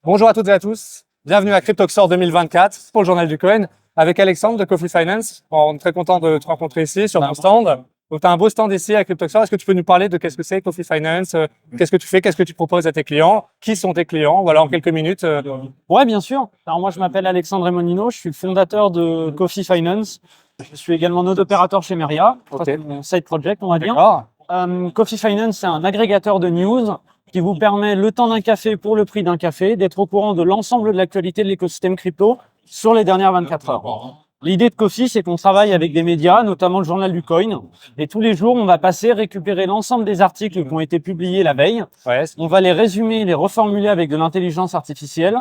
Bonjour à toutes et à tous, bienvenue à CryptoXor 2024 pour le Journal du Coin avec Alexandre de Coffee Finance. On est très content de te rencontrer ici sur ton stand. Donc, tu as un beau stand ici à CryptoXor. Est-ce que tu peux nous parler de qu'est-ce que c'est Coffee Finance, qu'est-ce que tu fais, qu'est-ce que tu proposes à tes clients, qui sont tes clients, voilà en quelques minutes. Ouais, bien sûr. Alors moi, je m'appelle Alexandre Emonino, je suis le fondateur de Coffee Finance. Je suis également node opérateur chez Meria, Ok. mon side project, on va dire. D'accord. Coffee Finance, c'est un agrégateur de news qui vous permet, le temps d'un café pour le prix d'un café, d'être au courant de l'ensemble de l'actualité de l'écosystème crypto sur les dernières 24 heures. L'idée de Coffee, c'est qu'on travaille avec des médias, notamment le Journal du Coin, et tous les jours, on va récupérer l'ensemble des articles qui ont été publiés la veille. Ouais. On va les résumer, les reformuler avec de l'intelligence artificielle,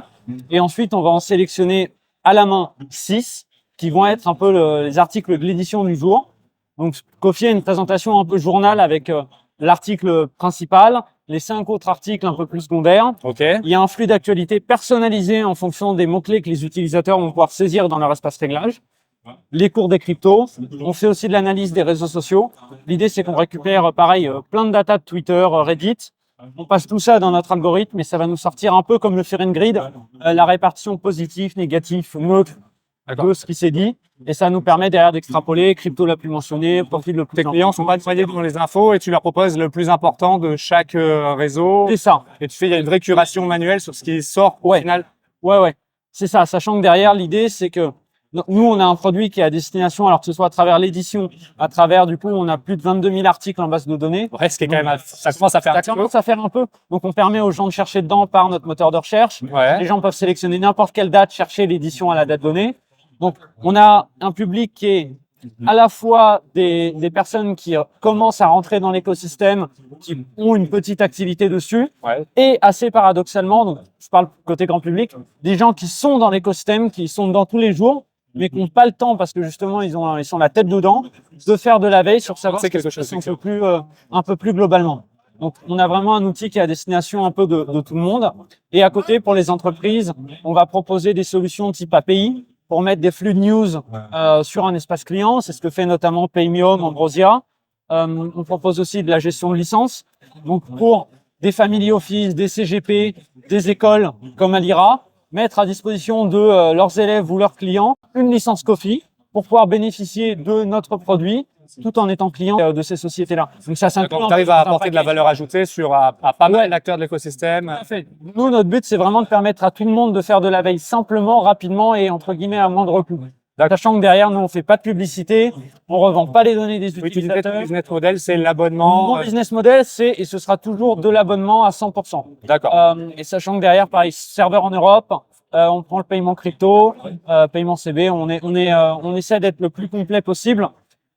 et ensuite, on va en sélectionner à la main 6, qui vont être un peu les articles de l'édition du jour. Donc, Coffee a une présentation un peu journal avec l'article principal, les 5 autres articles un peu plus secondaires. Ok. Il y a un flux d'actualité personnalisé en fonction des mots-clés que les utilisateurs vont pouvoir saisir dans leur espace réglage. Les cours des cryptos. On fait aussi de l'analyse des réseaux sociaux. L'idée, c'est qu'on récupère, pareil, plein de data de Twitter, Reddit. On passe tout ça dans notre algorithme et ça va nous sortir un peu comme le Fear and Grid, la répartition positif, négatif, neutre de ce qui s'est dit. Et ça nous permet derrière d'extrapoler crypto la plus mentionnée, profil le plus Tes clients sont pas noyés dans les infos et tu leur proposes le plus important de chaque réseau. C'est ça. Et il y a une vraie curation manuelle sur ce qui sort au final. Ouais. C'est ça. Sachant que derrière, l'idée, c'est que nous, on a un produit qui est à destination, alors que ce soit à travers l'édition, à travers, du coup, on a plus de 22 000 articles en base de données. Ouais, ce qui est quand même, ça commence à faire un petit peu. Ça commence à faire un peu. Donc, on permet aux gens de chercher dedans par notre moteur de recherche. Ouais. Les gens peuvent sélectionner n'importe quelle date, chercher l'édition à la date donnée. Donc, on a un public qui est à la fois des personnes qui commencent à rentrer dans l'écosystème, qui ont une petite activité dessus, Ouais. et assez paradoxalement, donc je parle côté grand public, des gens qui sont dans l'écosystème, qui sont dedans tous les jours, mais qui n'ont pas le temps parce que justement ils sont la tête dedans, de faire de la veille sur savoir C'est quelque chose un peu plus globalement. Donc, on a vraiment un outil qui est à destination un peu de tout le monde. Et à côté, pour les entreprises, on va proposer des solutions type API pour mettre des flux de news sur un espace client. C'est ce que fait notamment Paymium, Ambrosia. On propose aussi de la gestion de licences. Donc, pour des family office, des CGP, des écoles comme Alira, mettre à disposition de leurs élèves ou leurs clients une licence Coffee pour pouvoir bénéficier de notre produit tout en étant client de ces sociétés-là. Donc ça, c'est tu arrives à apporter de la valeur ajoutée à pas mal d'acteurs de l'écosystème. Nous, notre but, c'est vraiment de permettre à tout le monde de faire de la veille simplement, rapidement et entre guillemets à moindre coût. Sachant que derrière, nous, on fait pas de publicité, on revend pas les données des utilisateurs. Ton business model, c'est l'abonnement. Mon business model, c'est et ce sera toujours de l'abonnement à 100%. D'accord. Et sachant que derrière, pareil, serveur en Europe, on prend le paiement crypto, paiement CB, on essaie d'être le plus complet possible.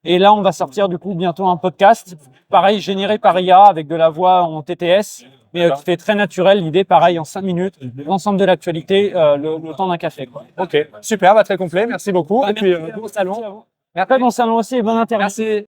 Et là, on va sortir du coup bientôt un podcast, pareil, généré par IA avec de la voix en TTS, mais qui fait très naturel. L'idée, pareil, en 5 minutes, l'ensemble de l'actualité, le temps d'un café, quoi. Ok, super, très complet, merci beaucoup. Et puis, bon salon. Très bon salon aussi et bon intérêt. Merci.